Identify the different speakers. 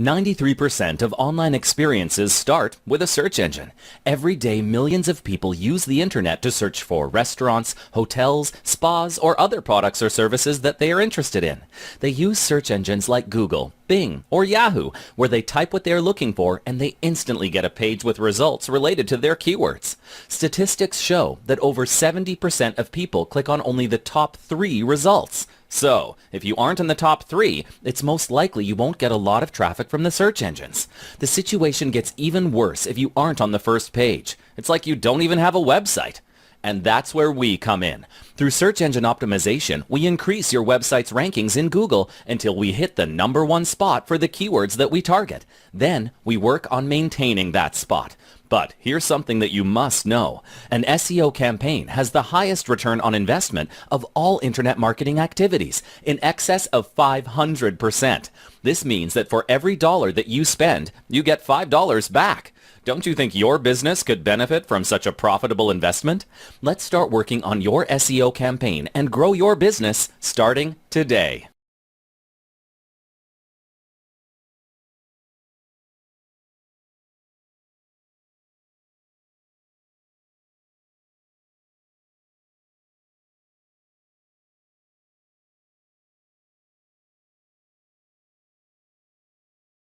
Speaker 1: 93% of online experiences start with a search engine. Every day, millions of people use the internet to search for restaurants, hotels, spas, or other products or services that they are interested in. They use search engines like Google, Bing, or Yahoo, where they type what they are looking for and they instantly get a page with results related to their keywords. Statistics show that over 70% of people click on only the top 3 results. So, if you aren't in the top 3, it's most likely you won't get a lot of traffic from the search engines. The situation gets even worse if you aren't on the first page. It's like you don't even have a website. And that's where we come in. Through search engine optimization, we increase your website's rankings in Google until we hit the #1 spot for the keywords that we target. Then, we work on maintaining that spot. But here's something that you must know. An SEO campaign has the highest return on investment of all internet marketing activities, in excess of 500%. This means that for every dollar that you spend, you get $5 back. Don't you think your business could benefit from such a profitable investment? Let's start working on your SEO campaign and grow your business starting today.